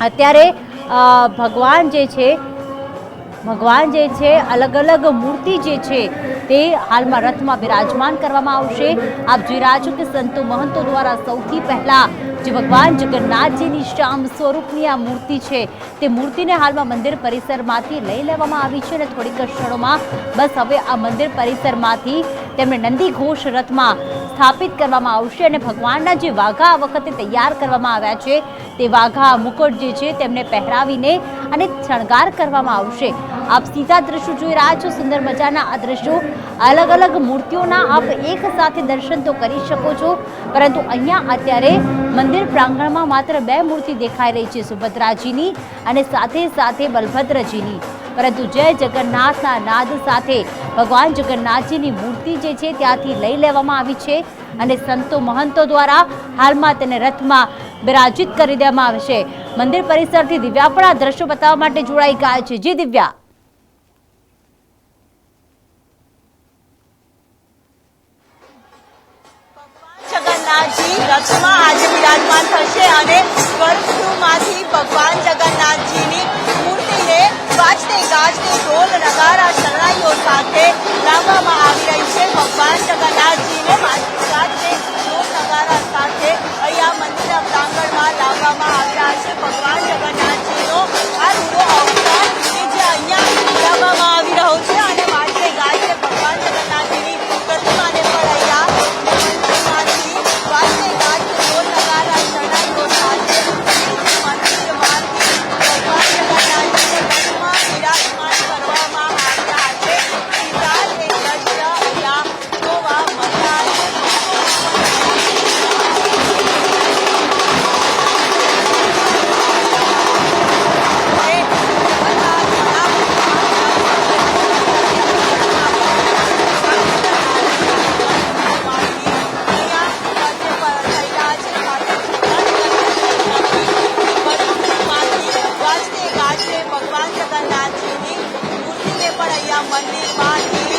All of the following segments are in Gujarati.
અત્યારે ભગવાન જે છે અલગ અલગ મૂર્તિ જે છે તે હાલમાં રથમાં બિરાજમાન કરવામાં આવશે। આપ જોઈ રહ્યા છો કે સંતો મહંતો દ્વારા સૌથી પહેલા જે ભગવાન જગન્નાથજીની શ્યામ સ્વરૂપની આ મૂર્તિ છે તે મૂર્તિને હાલમાં મંદિર પરિસરમાંથી લઈ લેવામાં આવી છે અને થોડીક ક્ષણોમાં બસ હવે આ મંદિર પરિસરમાંથી તેમને નંદી ઘોષ રથમાં સ્થાપિત કરવામાં આવશે અને ભગવાનના જે વાઘા આ વખતે તૈયાર કરવામાં આવ્યા છે તે વાઘા મુકુટ જે છે તેમને પહેરાવીને અને શણગાર કરવામાં આવશે। આપ સીધા દ્રશ્યો જોઈ રહ્યા છો, સુંદર મજાના આ દ્રશ્યો અલગ અલગ મૂર્તિઓના આપ એક સાથે દર્શન તો કરી શકો છો, પરંતુ અહીંયા અત્યારે મંદિર પ્રાંગણમાં માત્ર 2 મૂર્તિ દેખાઈ રહી છે, સુભદ્રાજીની અને સાથે સાથે બલભદ્રજીની। પરંતુ જય જગન્નાથના નાદ સાથે ભગવાન જગન્નાથજીની મૂર્તિ જે છે ત્યાંથી લઈ લેવામાં આવી છે અને સંતો મહંતો દ્વારા હાલમાં તેને રથમાં બિરાજિત કરી દેવામાં આવે છે। મંદિર પરિસરથી દિવ્યા પણ આ દ્રશ્યો બતાવવા માટે જોડાઈ ગયા છે। જી દિવ્યા। જગન્નાથજી રથમાં આજે બિરાજમાન થશે અને ગર્ભગૃહમાંથી ભગવાન જગન્નાથજીની મૂર્તિને વાજતે ગાજતે ઢોલ નગારા શરણાઈઓ સાથે લાવવામાં આવી રહી છે। ભગવાન જગન્નાથજીને વાજતે ગાજતે ઢોલ નગારા સાથે અહીંયા મંદિરના પ્રાંગણમાં લાવવામાં આવ્યા છે। ભગવાન જગન્નાથજીનો આ રૂડો અવતાર કે જે અહીંયા લાવવામાં આવી રહ્યો છે અને વાજતે ગાજતે ભગવાન જગન્નાથજીની પ્રતિમાને પણ અહીંયા વાજતે ગાજતે ઢોલ નગારા શરણાઈઓ સાથે મંદિરમાંથી ભગવાન જગન્નાથજીને રથમાં બિરાજમાન કરવામાં આવ્યા છે। વિશાળ એક દ્રશ્ય અહીંયા જોવા મળ્યા છે। ભગવાન જગન્નાથજીની મૂર્તિને પણ અહીંયા મંદિરમાંથી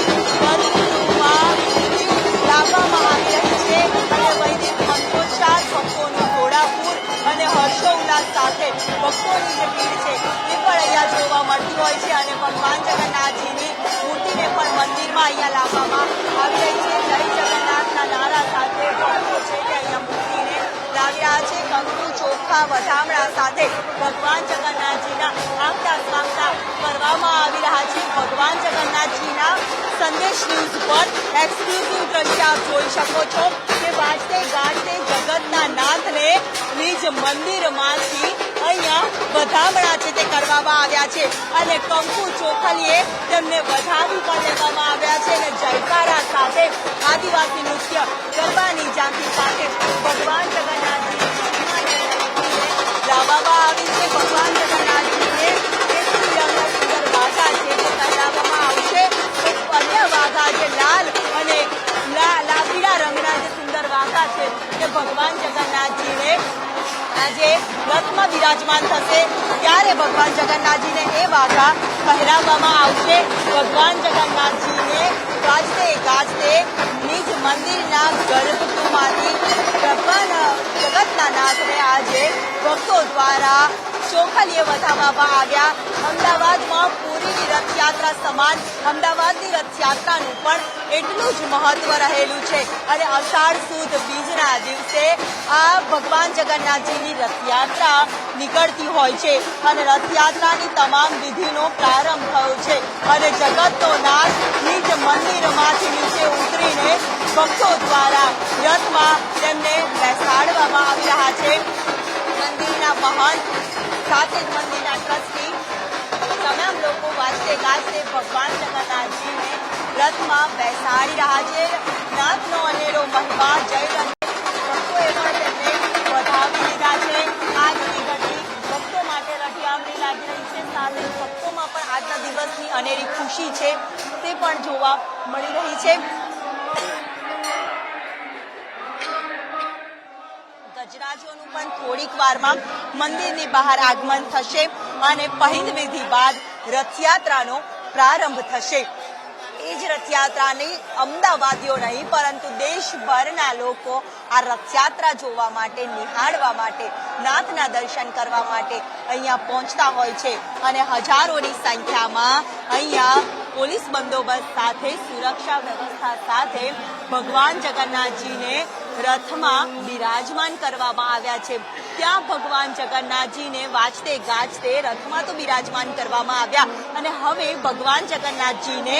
લાવવામાં આવી રહી છે અને વૈદિક મંત્રોચ્ચાર, ભક્તોનું ઘોડાપુર અને હર્ષોલ્લાસ સાથે ભક્તોની જે ભીડ છે એ પણ અહીંયા જોવા મળતી હોય છે અને ભગવાન જગન્નાથજીની મૂર્તિને પણ મંદિરમાં અહીંયા લાવવામાં આવી રહી છે। જય જગન્નાથના નારા સાથે ભક્તો છે તે અહીંયા મૂર્તિને લાવ્યા છે। કંકુ ચોખા વધામણા સાથે ભગવાન જગન્નાથજીના આગતા સ્વાગતા કરવામાં આવી રહ્યા છે। ભગવાન જગન્નાથજીના સંદેશ ન્યૂઝ પર એક્સક્લુઝિવ દ્રશ્ય આપ જોઈ શકો છો કે વાજતે ગાજતે જગતના નાથને નિજ મંદિરમાંથી અહીંયા વધામણા છે તે કરવામાં આવ્યા છે અને કંકુ ચોખલીએ તેમને વધાવી પણ લેવામાં આવ્યા છે અને જયકારા સાથે આદિવાસી નૃત્ય ગરબાની ઝાંખી સાથે ભગવાન જગન્નાથજીની પ્રતિમાને લાવવામાં આવી છે। ભગવાન જગન્નાથજીને કેસરી રંગના સુંદર વાઘા છે તે પહેરાવવામાં આવશે। અન્ય વાઘા જે લાલ અને પીળા રંગના જે સુંદર વાઘા છે તે ભગવાન જગન્નાથજીને આજે રથમાં બિરાજમાન થશે ત્યારે ભગવાન જગન્નાથજીને એ વાઘા પહેરાવવામાં આવશે। ભગવાન જગન્નાથજીને ગાજતે ગાજતે નિજ મંદિરના ગર્ભગૃહમાંથી ભગવાન જગતના નાથને આજે ભક્તો દ્વારા ચોખલીએ વધાવવામાં આવ્યા। અમદાવાદમાં પૂરીની રથયાત્રા સમાન અમદાવાદની રથયાત્રાનું પણ એટલું જ મહત્વ રહેલું છે અને અષાઢ સુદ બીજના દિવસે આ ભગવાન જગન્નાથજીની રથયાત્રા નીકળતી હોય છે અને રથયાત્રાની તમામ વિધિનો પ્રારંભ થયો છે અને જગતનો નાથ નિજ મંદિરમાંથી નીચે ઉતરીને ભક્તો દ્વારા રથમાં તેમને બેસાડવામાં આવી રહ્યા છે। મંદિરના મહંત સાથે જ મંદિરના ટ્રસ્ટી તમામ લોકો વાજતે ગાજતે ભગવાન જગન્નાથજીને રથમાં બેસાડી રહ્યા છે। નાથનો અનેરો મહિમા જય ભક્તોએ પણ તેમને વધાવી લીધા છે। આજની ઘડી ભક્તો માટે રઢિયામણી લાગી રહી છે, સાથે ભક્તોમાં પણ આજના દિવસની અનેરી ખુશી છે તે પણ જોવા મળી રહી છે। ગજરાજોનું પણ થોડીક વારમાં મંદિરની બહાર આગમન થશે અને પહિંદ વિધિ બાદ રથયાત્રાનો પ્રારંભ થશે। એ જ રથયાત્રાની અમદાવાદીઓ નહીં પરંતુ દેશભરના લોકો આ રથયાત્રા જોવા માટે, નિહાળવા માટે, નાથના દર્શન કરવા માટે અહીંયા પહોંચતા હોય છે અને હજારોની સંખ્યામાં અહીંયા પોલીસ બંદોબસ્ત સાથે, સુરક્ષા વ્યવસ્થા સાથે ભગવાન જગન્નાથજીને રથમાં બિરાજમાન કરવામાં આવ્યા છે. ત્યાં ભગવાન જગન્નાથજીને વાજતે ગાજતે રથમાં તો બિરાજમાન કરવામાં આવ્યા અને હવે ભગવાન જગન્નાથજીને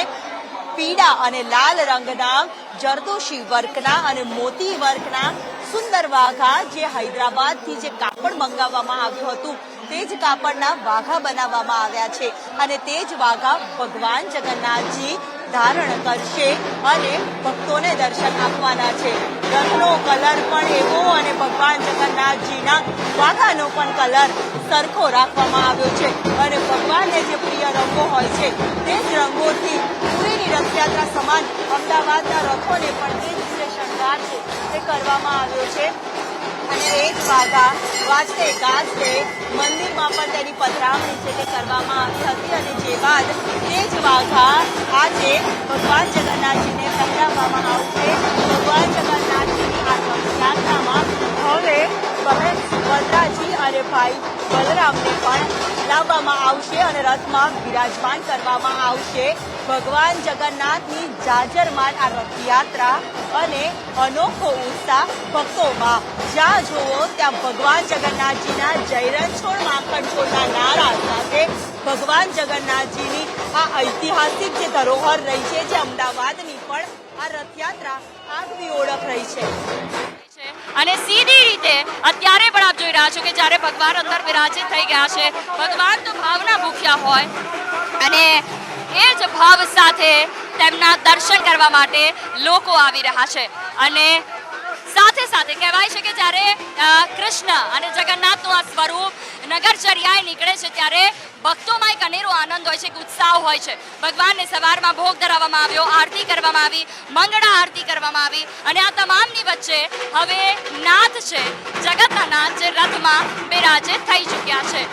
પીળા અને લાલ રંગના જરદોશી વર્કના અને મોતી વર્કના સુંદર વાઘા, જે હૈદરાબાદથી જે કાપડ મંગાવવામાં આવ્યું હતું તે જ કાપડના વાઘા બનાવવામાં આવ્યા છે અને તે જ વાઘા ભગવાન જગન્નાથજી ધારણ કરશે અને ભક્તોને દર્શન આપવાના છે. રથનો કલર પણ એવો અને ભગવાન જગન્નાથજીના વાઘાનો પણ કલર સરખો રાખવામાં આવ્યો છે અને ભગવાનને જે પ્રિય રંગો હોય છે તે જ રંગોથી પૂરીની રથયાત્રા સમાન અમદાવાદના રથોને પણ તે જ રીતે શણગાર છે તે કરવામાં આવ્યો છે અને એ જ વાઘા વાજતે ગાજતે મંદિરમાં પણ તેની પધરામણી છે તે કરવામાં આવી હતી અને જે બાદ તે જ વાઘા આજે ભગવાન જગન્નાથજીને પહેરાવવામાં આવશે. ભગવાન જગન્નાથજીની આ રથયાત્રામાં હવે બહેન સુભદ્રાજી અને ભાઈ બલરામને પણ લાવવામાં આવશે અને રથમાં બિરાજમાન કરવામાં આવશે. ભગવાન જગન્નાથની જાજરમાન આ રથયાત્રા અને અનોખો ઉત્સાહ ભક્તોમાં. જ્યાં જુઓ ત્યાં ભગવાન જગન્નાથજીના જય રણછોડ માખણ છોડના નારા સાથે ભગવાન જગન્નાથજીની આ ઐતિહાસિક જે ધરોહર રહી છે, જે અમદાવાદની પણ આ રથયાત્રા આગવી ઓળખ રહી છે. અને સીધી રીતે અત્યારે પણ આપ જોઈ રહ્યા છો કે જ્યારે ભગવાન અંદર વિરાજિત થઈ ગયા છે, ભગવાન તો ભાવના ભૂખ્યા હોય અને એ જ ભાવ સાથે તેમના દર્શન કરવા માટે લોકો આવી રહ્યા છે અને સાથે સાથે કહેવાય છે કે જ્યારે કૃષ્ણ અને જગન્નાથનું આ સ્વરૂપ નગરચર્યાએ નીકળે છે ત્યારે ભક્તોમાં એક અનેરો આનંદ હોય છે, એક ઉત્સાહ હોય છે. ભગવાનને સવારમાં ભોગ ધરાવવામાં આવ્યો, આરતી કરવામાં આવી, મંગળા આરતી કરવામાં આવી અને આ તમામની વચ્ચે હવે નાથ છે, જગતના નાથ જે રથમાં બિરાજે થઈ ચૂક્યા છે.